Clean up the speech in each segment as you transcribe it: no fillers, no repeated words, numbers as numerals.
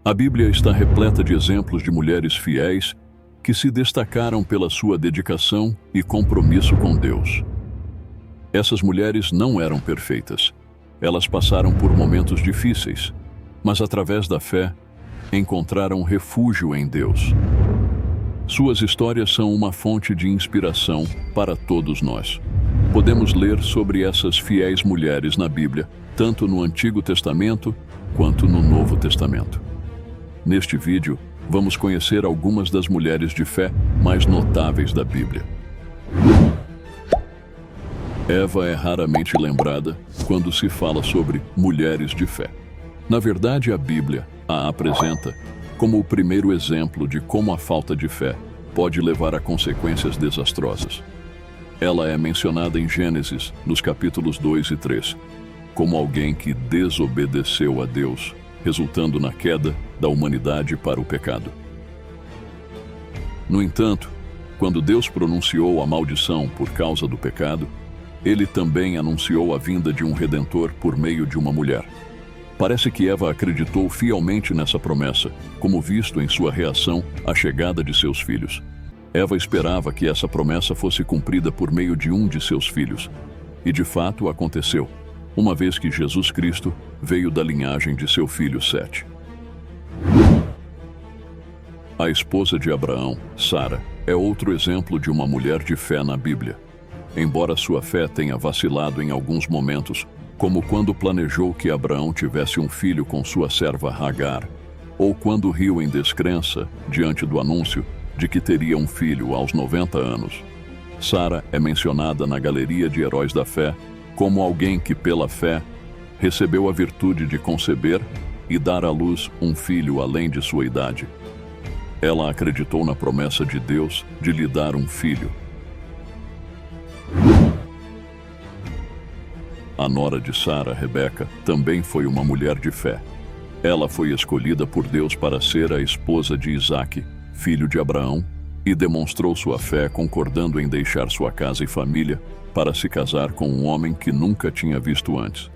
A Bíblia está repleta de exemplos de mulheres fiéis que se destacaram pela sua dedicação e compromisso com Deus. Essas mulheres não eram perfeitas. Elas passaram por momentos difíceis, mas através da fé, encontraram refúgio em Deus. Suas histórias são uma fonte de inspiração para todos nós. Podemos ler sobre essas fiéis mulheres na Bíblia, tanto no Antigo Testamento quanto no Novo Testamento. Neste vídeo, vamos conhecer algumas das mulheres de fé mais notáveis da Bíblia. Eva é raramente lembrada quando se fala sobre mulheres de fé. Na verdade, a Bíblia a apresenta como o primeiro exemplo de como a falta de fé pode levar a consequências desastrosas. Ela é mencionada em Gênesis, nos capítulos 2 e 3, como alguém que desobedeceu a Deus, resultando na queda da humanidade para o pecado. No entanto, quando Deus pronunciou a maldição por causa do pecado, Ele também anunciou a vinda de um Redentor por meio de uma mulher. Parece que Eva acreditou fielmente nessa promessa, como visto em sua reação à chegada de seus filhos. Eva esperava que essa promessa fosse cumprida por meio de um de seus filhos. E de fato aconteceu, uma vez que Jesus Cristo veio da linhagem de seu filho Sete. A esposa de Abraão, Sara, é outro exemplo de uma mulher de fé na Bíblia. Embora sua fé tenha vacilado em alguns momentos, como quando planejou que Abraão tivesse um filho com sua serva Hagar, ou quando riu em descrença diante do anúncio de que teria um filho aos 90 anos. Sara é mencionada na galeria de heróis da fé como alguém que, pela fé, recebeu a virtude de conceber e dar à luz um filho além de sua idade. Ela acreditou na promessa de Deus de lhe dar um filho. A nora de Sara, Rebeca, também foi uma mulher de fé. Ela foi escolhida por Deus para ser a esposa de Isaque, filho de Abraão, e demonstrou sua fé concordando em deixar sua casa e família para se casar com um homem que nunca tinha visto antes.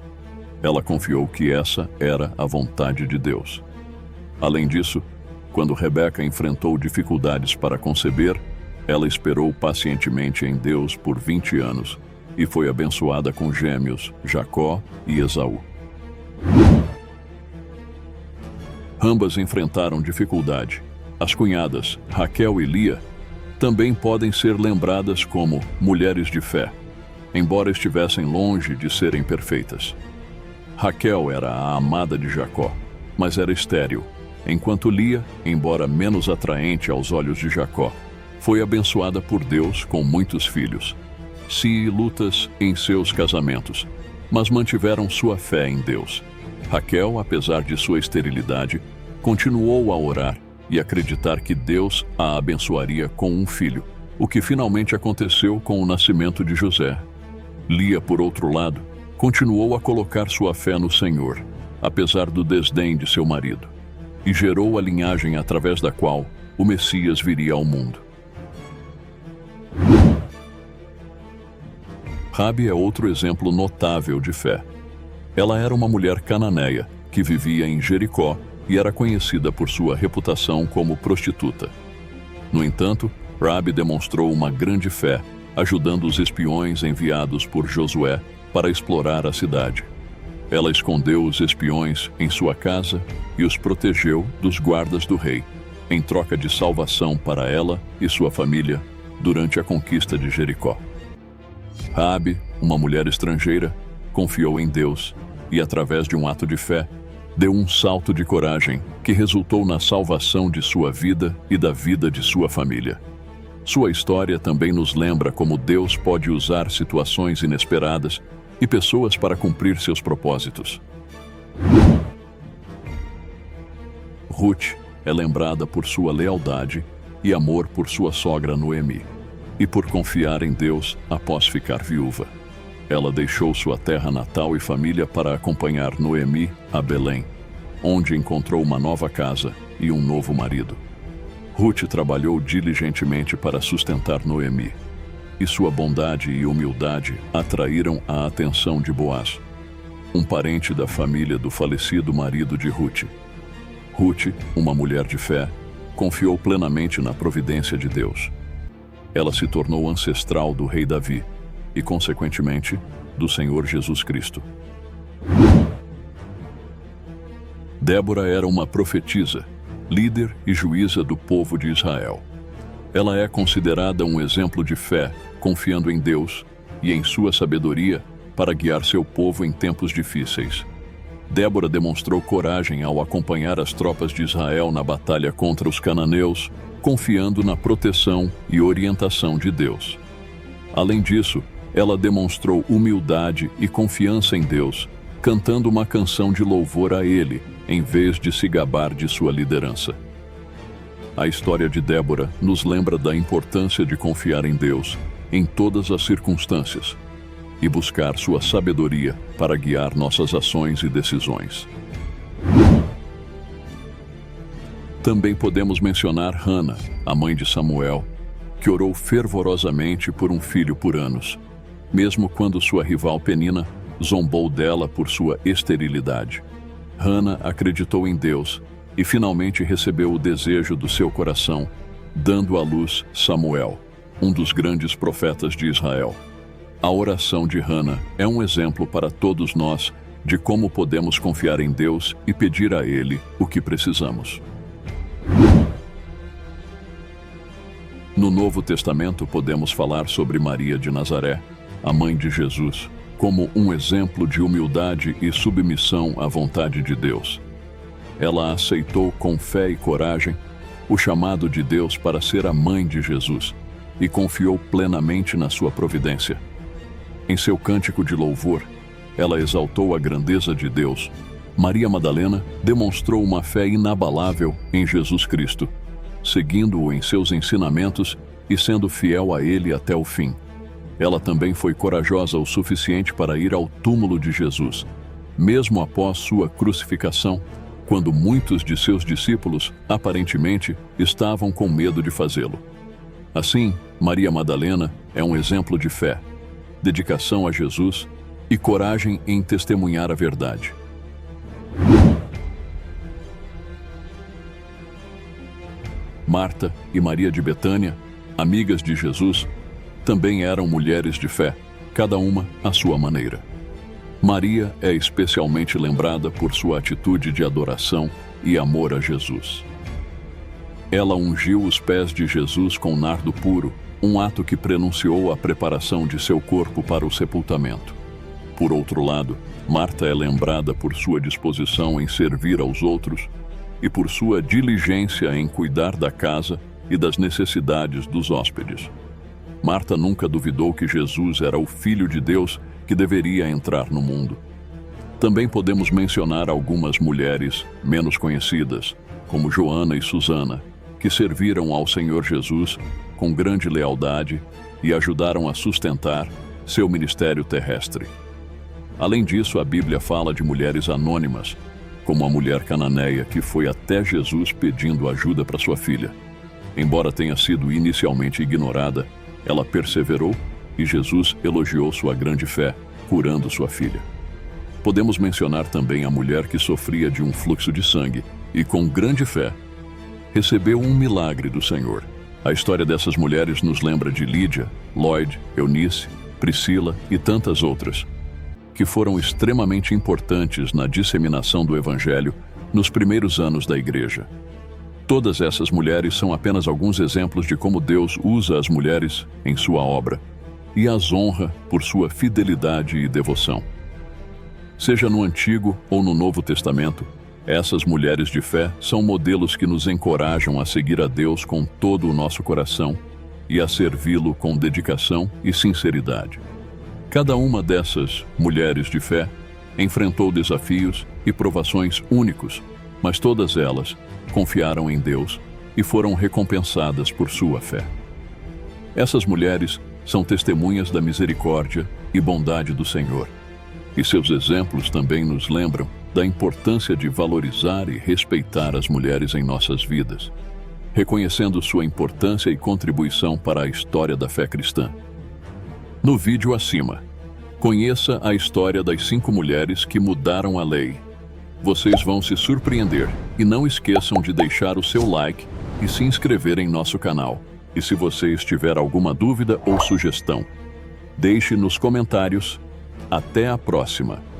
Ela confiou que essa era a vontade de Deus. Além disso, quando Rebeca enfrentou dificuldades para conceber, ela esperou pacientemente em Deus por 20 anos e foi abençoada com gêmeos, Jacó e Esaú. Ambas enfrentaram dificuldade. As cunhadas, Raquel e Lia, também podem ser lembradas como mulheres de fé, embora estivessem longe de serem perfeitas. Raquel era a amada de Jacó, mas era estéril, enquanto Lia, embora menos atraente aos olhos de Jacó, foi abençoada por Deus com muitos filhos. Se lutas em seus casamentos, mas mantiveram sua fé em Deus. Raquel, apesar de sua esterilidade, continuou a orar e acreditar que Deus a abençoaria com um filho, o que finalmente aconteceu com o nascimento de José. Lia, por outro lado, continuou a colocar sua fé no Senhor, apesar do desdém de seu marido, e gerou a linhagem através da qual o Messias viria ao mundo. Rabi é outro exemplo notável de fé. Ela era uma mulher cananeia que vivia em Jericó e era conhecida por sua reputação como prostituta. No entanto, Rabi demonstrou uma grande fé, ajudando os espiões enviados por Josué para explorar a cidade. Ela escondeu os espiões em sua casa e os protegeu dos guardas do rei, em troca de salvação para ela e sua família durante a conquista de Jericó. Rabi, uma mulher estrangeira, confiou em Deus e, através de um ato de fé, deu um salto de coragem que resultou na salvação de sua vida e da vida de sua família. Sua história também nos lembra como Deus pode usar situações inesperadas e pessoas para cumprir seus propósitos. Ruth é lembrada por sua lealdade e amor por sua sogra Noemi, e por confiar em Deus após ficar viúva. Ela deixou sua terra natal e família para acompanhar Noemi a Belém, onde encontrou uma nova casa e um novo marido. Ruth trabalhou diligentemente para sustentar Noemi, e sua bondade e humildade atraíram a atenção de Boaz, um parente da família do falecido marido de Ruth. Ruth, uma mulher de fé, confiou plenamente na providência de Deus. Ela se tornou ancestral do rei Davi e, consequentemente, do Senhor Jesus Cristo. Débora era uma profetisa, líder e juíza do povo de Israel. Ela é considerada um exemplo de fé, confiando em Deus e em sua sabedoria para guiar seu povo em tempos difíceis. Débora demonstrou coragem ao acompanhar as tropas de Israel na batalha contra os cananeus, confiando na proteção e orientação de Deus. Além disso, ela demonstrou humildade e confiança em Deus, cantando uma canção de louvor a Ele, em vez de se gabar de sua liderança. A história de Débora nos lembra da importância de confiar em Deus em todas as circunstâncias e buscar sua sabedoria para guiar nossas ações e decisões. Também podemos mencionar Hana, a mãe de Samuel, que orou fervorosamente por um filho por anos, mesmo quando sua rival Penina zombou dela por sua esterilidade. Hana acreditou em Deus e finalmente recebeu o desejo do seu coração, dando à luz Samuel, um dos grandes profetas de Israel. A oração de Hana é um exemplo para todos nós de como podemos confiar em Deus e pedir a Ele o que precisamos. No Novo Testamento podemos falar sobre Maria de Nazaré, a mãe de Jesus, como um exemplo de humildade e submissão à vontade de Deus. Ela aceitou com fé e coragem o chamado de Deus para ser a mãe de Jesus e confiou plenamente na sua providência. Em seu cântico de louvor, ela exaltou a grandeza de Deus. Maria Madalena demonstrou uma fé inabalável em Jesus Cristo, seguindo-o em seus ensinamentos e sendo fiel a Ele até o fim. Ela também foi corajosa o suficiente para ir ao túmulo de Jesus, mesmo após sua crucificação, quando muitos de seus discípulos, aparentemente, estavam com medo de fazê-lo. Assim, Maria Madalena é um exemplo de fé, dedicação a Jesus e coragem em testemunhar a verdade. Marta e Maria de Betânia, amigas de Jesus, também eram mulheres de fé, cada uma à sua maneira. Maria é especialmente lembrada por sua atitude de adoração e amor a Jesus. Ela ungiu os pés de Jesus com nardo puro, um ato que prenunciou a preparação de seu corpo para o sepultamento. Por outro lado, Marta é lembrada por sua disposição em servir aos outros e por sua diligência em cuidar da casa e das necessidades dos hóspedes. Marta nunca duvidou que Jesus era o Filho de Deus que deveria entrar no mundo. Também podemos mencionar algumas mulheres menos conhecidas, como Joana e Susana, que serviram ao Senhor Jesus com grande lealdade e ajudaram a sustentar seu ministério terrestre. Além disso, a Bíblia fala de mulheres anônimas, como a mulher cananeia que foi até Jesus pedindo ajuda para sua filha. Embora tenha sido inicialmente ignorada, ela perseverou e Jesus elogiou sua grande fé, curando sua filha. Podemos mencionar também a mulher que sofria de um fluxo de sangue e, com grande fé, recebeu um milagre do Senhor. A história dessas mulheres nos lembra de Lídia, Lloyd, Eunice, Priscila e tantas outras, que foram extremamente importantes na disseminação do Evangelho nos primeiros anos da Igreja. Todas essas mulheres são apenas alguns exemplos de como Deus usa as mulheres em sua obra e as honra por sua fidelidade e devoção. Seja no Antigo ou no Novo Testamento, essas mulheres de fé são modelos que nos encorajam a seguir a Deus com todo o nosso coração e a servi-lo com dedicação e sinceridade. Cada uma dessas mulheres de fé enfrentou desafios e provações únicos, mas todas elas confiaram em Deus e foram recompensadas por sua fé. Essas mulheres são testemunhas da misericórdia e bondade do Senhor, e seus exemplos também nos lembram da importância de valorizar e respeitar as mulheres em nossas vidas, reconhecendo sua importância e contribuição para a história da fé cristã. No vídeo acima, conheça a história das 5 mulheres que mudaram a lei. Vocês vão se surpreender e não esqueçam de deixar o seu like e se inscrever em nosso canal. E se você tiver alguma dúvida ou sugestão, deixe nos comentários. Até a próxima!